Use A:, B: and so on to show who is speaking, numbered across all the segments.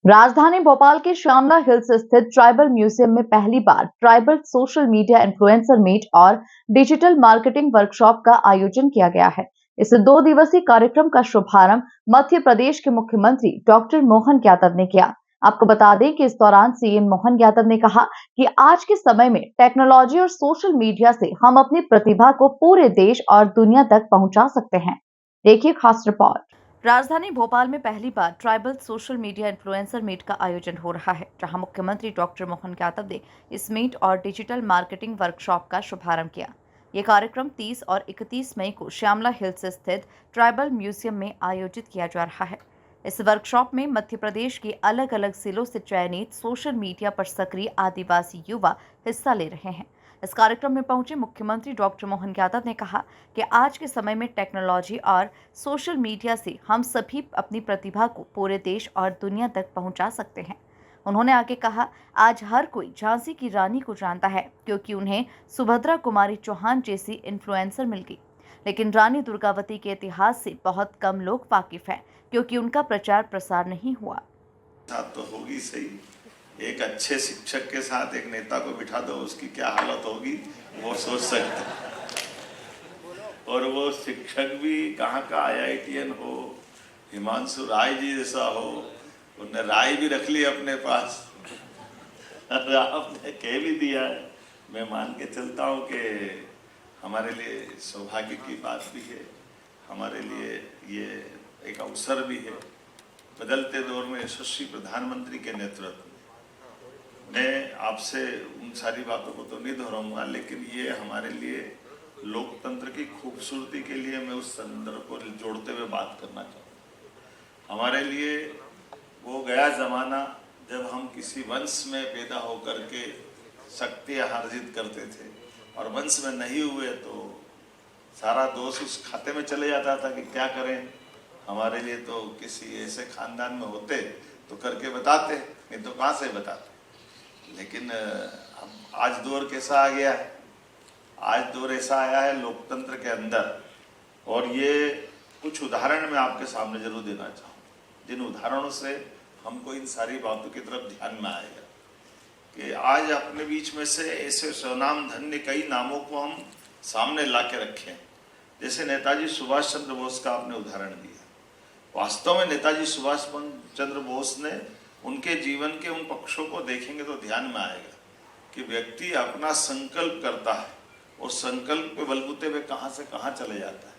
A: राजधानी भोपाल के श्यामला हिल्स स्थित ट्राइबल म्यूजियम में पहली बार tribal social media influencer meet और डिजिटल मार्केटिंग वर्कशॉप का आयोजन किया गया है। इस 2 दिवसीय कार्यक्रम का शुभारंभ मध्य प्रदेश के मुख्यमंत्री डॉक्टर मोहन यादव ने किया। आपको बता दें कि इस दौरान सीएम मोहन यादव ने कहा कि आज के समय में टेक्नोलॉजी और सोशल मीडिया से हम अपनी प्रतिभा को पूरे देश और दुनिया तक पहुंचा सकते हैं। देखिए खास रिपोर्ट। राजधानी भोपाल में पहली बार tribal social media influencer meet का आयोजन हो रहा है, जहां मुख्यमंत्री डॉक्टर मोहन यादव ने इस मीट और डिजिटल मार्केटिंग वर्कशॉप का शुभारंभ किया। ये कार्यक्रम 30 और 31 मई को श्यामला हिल्स स्थित ट्राइबल म्यूजियम में आयोजित किया जा रहा है। इस वर्कशॉप में मध्य प्रदेश के अलग अलग जिलों से चयनित सोशल मीडिया पर सक्रिय आदिवासी युवा हिस्सा ले रहे हैं। इस कार्यक्रम में पहुंचे मुख्यमंत्री डॉक्टर मोहन यादव ने कहा कि आज के समय में टेक्नोलॉजी और सोशल मीडिया से हम सभी अपनी प्रतिभा को पूरे देश और दुनिया तक पहुंचा सकते हैं। उन्होंने आगे कहा, आज हर कोई झांसी की रानी को जानता है क्योंकि उन्हें सुभद्रा कुमारी चौहान जैसी इन्फ्लुएंसर मिल गई, लेकिन रानी दुर्गावती के इतिहास से बहुत कम लोग वाकिफ हैं क्योंकि उनका प्रचार प्रसार नहीं हुआ।
B: तो होगी सही, एक अच्छे शिक्षक के साथ एक नेता को बिठा दो, उसकी क्या हालत होगी वो सोच सकते हैं। और वो शिक्षक भी कहाँ का IITN हो, हिमांशु राय जी जैसा हो, उनने राय भी रख ली अपने पास। आपने कह भी दिया है। मैं मान के चलता हूँ कि हमारे लिए सौभाग्य की बात भी है, हमारे लिए ये एक अवसर भी है। बदलते दौर में यशस्वी प्रधानमंत्री के नेतृत्व में मैं आपसे उन सारी बातों को तो नहीं दोहराऊंगा, लेकिन ये हमारे लिए लोकतंत्र की खूबसूरती के लिए मैं उस संदर्भ को जोड़ते हुए बात करना चाहूँगा। हमारे लिए वो गया जमाना जब हम किसी वंश में पैदा होकर के शक्ति अर्जित करते थे और वंश में नहीं हुए तो सारा दोष उस खाते में चले जाता था कि क्या करें। हमारे लिए तो किसी ऐसे खानदान में होते तो करके बताते, नहीं तो कहाँ से बताते। लेकिन आज दौर कैसा आ गया है, आज दौर ऐसा आया है लोकतंत्र के अंदर, और ये कुछ उदाहरण मैं आपके सामने जरूर देना चाहूँ जिन उदाहरणों से हमको इन सारी बातों की तरफ ध्यान में आएगा कि आज अपने बीच में से ऐसे स्वनाम धन्य कई नामों को हम सामने ला के रखें। जैसे नेताजी सुभाष चंद्र बोस का आपने उदाहरण दिया। वास्तव में नेताजी सुभाष चंद्र बोस ने उनके जीवन के उन पक्षों को देखेंगे तो ध्यान में आएगा कि व्यक्ति अपना संकल्प करता है और संकल्प पे बलबूते में कहाँ से कहाँ चले जाता है।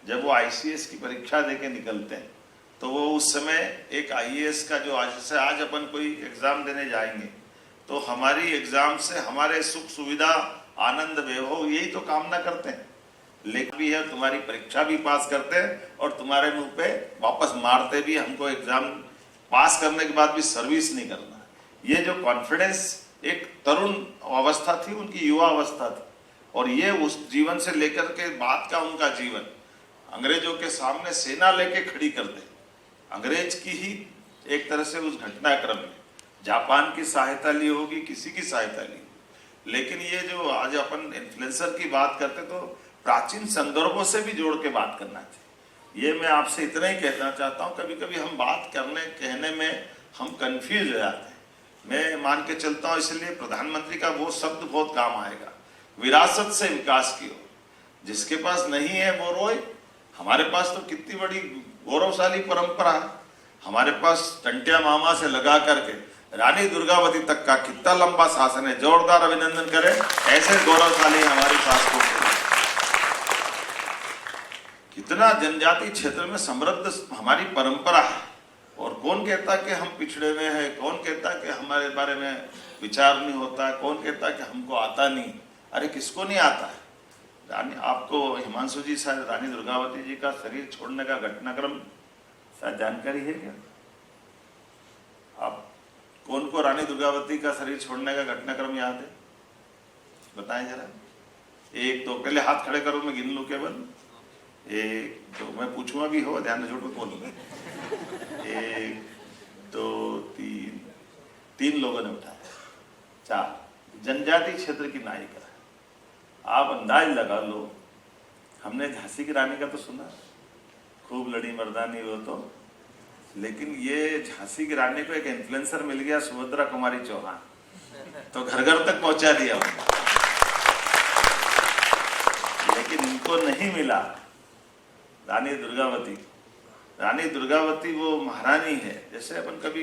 B: जब वो ICS की परीक्षा देके निकलते हैं तो वो उस समय एक IAS का जो आज अपन कोई एग्जाम देने जाएंगे तो हमारी एग्जाम से हमारे सुख सुविधा आनंद वैभव यही तो कामना करते हैं, लेकिन भी है तुम्हारी परीक्षा भी पास करते हैं और तुम्हारे मुंह पे वापस मारते भी, हमको एग्जाम पास करने के बाद भी सर्विस नहीं करना। ये जो कॉन्फिडेंस एक तरुण अवस्था थी, उनकी युवा अवस्था थी, और ये उस जीवन से लेकर के बाद का उनका जीवन अंग्रेजों के सामने सेना लेके खड़ी कर दे। अंग्रेज की ही एक तरह से उस घटनाक्रम में जापान की सहायता ली होगी, किसी की सहायता ली, लेकिन ये जो आज अपन इन्फ्लुएंसर की बात करते तो प्राचीन संदर्भों से भी जोड़ के बात करना चाहिए। ये मैं आपसे इतना ही कहना चाहता हूँ, कभी कभी हम बात कहने में हम कंफ्यूज हो जाते हैं। मैं मान के चलता हूँ, इसलिए प्रधानमंत्री का वो शब्द बहुत काम आएगा, विरासत से विकास की ओर। जिसके पास नहीं है वो रोए। हमारे पास तो कितनी बड़ी गौरवशाली परंपरा है। हमारे पास टंटिया मामा से लगा करके रानी दुर्गावती तक का कितना लंबा शासन है। जोरदार अभिनंदन करें, ऐसे गौरवशाली हमारी सांस्कृतिक, कितना जनजाति क्षेत्र में समृद्ध हमारी परंपरा है। और कौन कहता कि हम पिछड़े में हैं, कौन कहता कि हमारे बारे में विचार नहीं होता, कौन कहता कि हमको आता नहीं। अरे किसको नहीं आता है। रानी, आपको हिमांशु जी शायद रानी दुर्गावती जी का शरीर छोड़ने का घटनाक्रम शायद जानकारी है क्या? आप कौन को रानी दुर्गावती का शरीर छोड़ने का घटनाक्रम याद है, बताएं जरा। एक तो पहले हाथ खड़े करो, मैं गिन लूं केवल। एक तो मैं पूछूंगा भी हो, ध्यान से झूठ बोलूंगा। 1 2 3 3 लोगों ने उठाया। 4 जनजाति क्षेत्र की नायिका। आप अंदाज लगा लो, हमने झांसी की रानी का तो सुना, खूब लड़ी मर्दानी वो तो लेकिन ये झांसी की रानी को एक इन्फ्लुएंसर मिल गया, सुभद्रा कुमारी चौहान, तो घर घर तक पहुंचा दिया उन्होंने। लेकिन इनको नहीं मिला रानी दुर्गावती। रानी दुर्गावती वो महारानी है, जैसे अपन कभी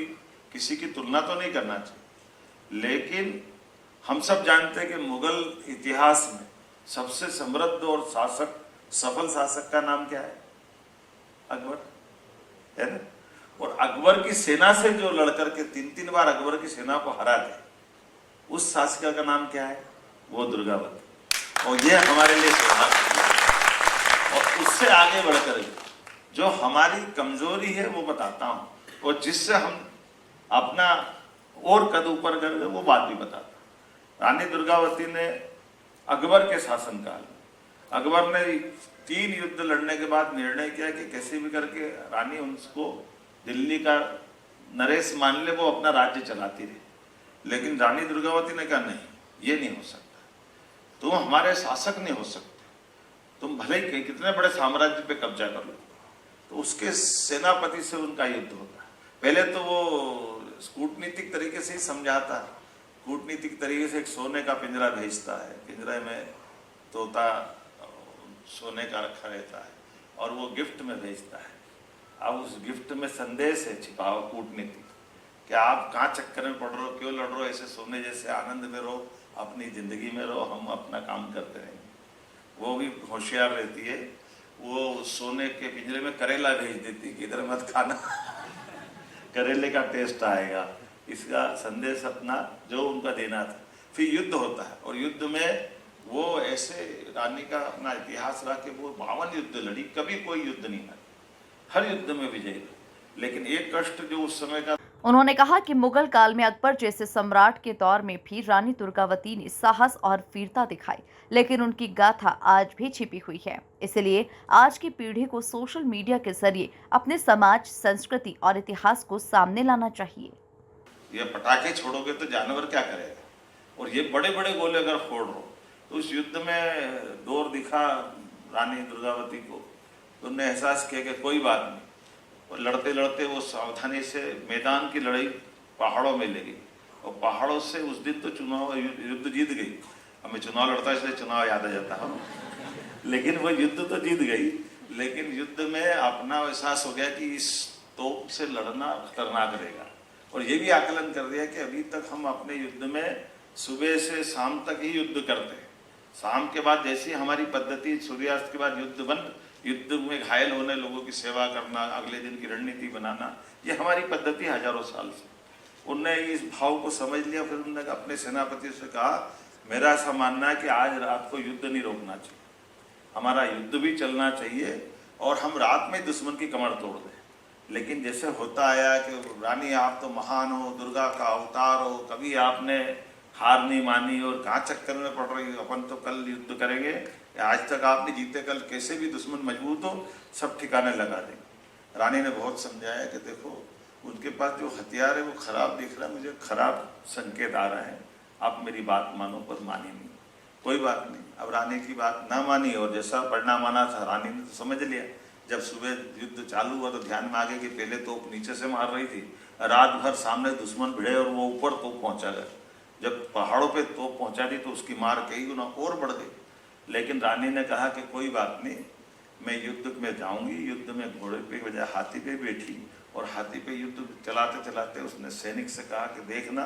B: किसी की तुलना तो नहीं करना चाहिए, लेकिन हम सब जानते हैं कि मुगल इतिहास में सबसे समृद्ध और सफल शासक का नाम क्या है? अकबर, है ना। और अकबर की सेना से जो लड़कर के 3-3 बार अकबर की सेना को हरा दे, उस शासिका का नाम क्या है? वो दुर्गावती। और ये हमारे लिए सौभाग्य है। और उससे आगे बढ़कर जो हमारी कमजोरी है वो बताता हूं, और जिससे हम अपना और कद ऊपर कर दे वो बात भी बताता। रानी दुर्गावती ने अकबर के शासनकाल में, अकबर ने 3 युद्ध लड़ने के बाद निर्णय किया कि कैसे भी करके रानी उसको दिल्ली का नरेश मान ले, वो अपना राज्य चलाती रही। लेकिन रानी दुर्गावती ने कहा नहीं, ये नहीं हो सकता, तुम हमारे शासक नहीं हो सकते, तुम भले ही कितने बड़े साम्राज्य पे कब्जा कर लो। तो उसके सेनापति से उनका युद्ध होता है। पहले तो वो कूटनीतिक तरीके से ही समझाता है, कूटनीतिक तरीके से एक सोने का पिंजरा भेजता है, पिंजरे में तोता सोने का रखा रहता है और वो गिफ्ट में भेजता है। अब उस गिफ्ट में संदेश है छिपा हुआ कूटनीतिक, कि आप कहाँ चक्कर में पड़ रहे हो, क्यों लड़ रहे हो, ऐसे सोने जैसे आनंद में रहो, अपनी जिंदगी में रहो, हम अपना काम करते रहेंगे। वो भी होशियार रहती है, वो सोने के पिंजरे में करेला भेज देती कि इधर मत खाना करेले का टेस्ट आएगा। इसका संदेश अपना जो उनका देना था। फिर युद्ध होता है, और युद्ध में वो ऐसे रानी का अपना इतिहास रहा कि वो 52 युद्ध लड़ी, कभी कोई युद्ध नहीं हारी, हर युद्ध में विजयी। लेकिन एक कष्ट जो उस समय का,
A: उन्होंने कहा कि मुगल काल में अकबर जैसे सम्राट के दौर में भी रानी दुर्गावती ने साहस और वीरता दिखाई, लेकिन उनकी गाथा आज भी छिपी हुई है। इसलिए आज की पीढ़ी को सोशल मीडिया के जरिए अपने समाज, संस्कृति और इतिहास को सामने लाना चाहिए।
B: ये पटाखे छोड़ोगे तो जानवर क्या करेगा, और ये बड़े बड़े गोले अगर फोड़ रहे तो उस युद्ध में दौर दिखा रानी दुर्गावती को, तो उन्होंने एहसास किया कि कोई बात नहीं, और लड़ते लड़ते वो सावधानी से मैदान की लड़ाई पहाड़ों में ले गई, और पहाड़ों से उस दिन तो चुनाव युद्ध जीत गई। हमें चुनाव लड़ता है इसलिए चुनाव याद आ जाता है, लेकिन वो युद्ध तो जीत गई, लेकिन युद्ध में अपना एहसास हो गया कि इस तोप से लड़ना खतरनाक रहेगा। और ये भी आकलन कर दिया कि अभी तक हम अपने युद्ध में सुबह से शाम तक ही युद्ध करते हैं, शाम के बाद जैसी हमारी पद्धति, सूर्यास्त के बाद युद्ध बंद, युद्ध में घायल होने लोगों की सेवा करना, अगले दिन की रणनीति बनाना, ये हमारी पद्धति हजारों साल से। उनने इस भाव को समझ लिया। फिर उन्होंने अपने सेनापति से कहा, मेरा ऐसा मानना है कि आज रात को युद्ध नहीं रोकना चाहिए, हमारा युद्ध भी चलना चाहिए, और हम रात में दुश्मन की कमर तोड़ दें। लेकिन जैसे होता आया कि रानी आप तो महान हो, दुर्गा का अवतार हो, कभी आपने हार नहीं मानी, और कहाँ चक्कर में पड़ रही हो, अपन तो कल युद्ध करेंगे, आज तक आप नहीं जीते, कल कैसे भी दुश्मन मजबूत हो सब ठिकाने लगा देंगे। रानी ने बहुत समझाया कि देखो उनके पास जो हथियार है वो खराब दिख रहा है, मुझे खराब संकेत आ रहा है, आप मेरी बात मानो, पर मानी नहीं, कोई बात नहीं। अब रानी की बात ना मानी, और जैसा परिणाम आना था रानी ने तो समझ लिया। जब सुबह युद्ध चालू हुआ तो ध्यान में आ गया कि पहले तोप नीचे से मार रही थी, रात भर सामने दुश्मन भिड़े और वो ऊपर तोप पहुंचा गया। जब पहाड़ों पे तोप पहुंचा दी तो उसकी मार कई गुना और बढ़ गई। लेकिन रानी ने कहा कि कोई बात नहीं, मैं युद्ध में जाऊंगी। युद्ध में घोड़े पे बजाय हाथी पे बैठी, और हाथी पे युद्ध चलाते चलाते उसने सैनिक से कहा कि देखना,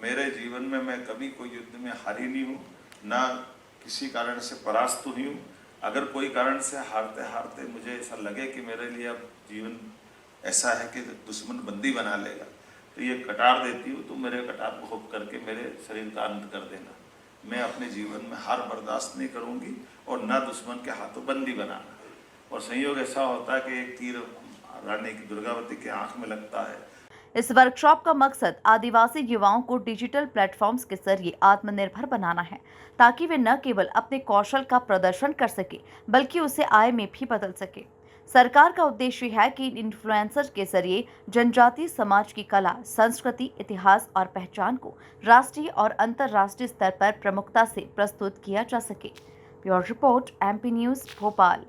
B: मेरे जीवन में मैं कभी कोई युद्ध में हारी नहीं हूँ, ना किसी कारण से परास्त हुई हूँ। अगर कोई कारण से हारते हारते मुझे ऐसा लगे कि मेरे लिए अब जीवन ऐसा है कि दुश्मन बंदी बना लेगा, तो ये कटार देती हूँ, तो मेरे कटार को होप करके मेरे शरीर का अंत कर देना। मैं अपने जीवन में हार बर्दाश्त नहीं करूँगी, और ना दुश्मन के हाथों बंदी बनाना। और संयोग ऐसा होता है कि एक तीर रानी की दुर्गावती के आंख में लगता है।
A: इस वर्कशॉप का मकसद आदिवासी युवाओं को डिजिटल प्लेटफॉर्म्स के जरिए आत्मनिर्भर बनाना है, ताकि वे न केवल अपने कौशल का प्रदर्शन कर सके, बल्कि उसे आय में भी बदल सके। सरकार का उद्देश्य है कि इन्फ्लुएंसर के जरिए जनजातीय समाज की कला, संस्कृति, इतिहास और पहचान को राष्ट्रीय और अंतर्राष्ट्रीय स्तर पर प्रमुखता से प्रस्तुत किया जा सके। Bureau report, MP news, Bhopal.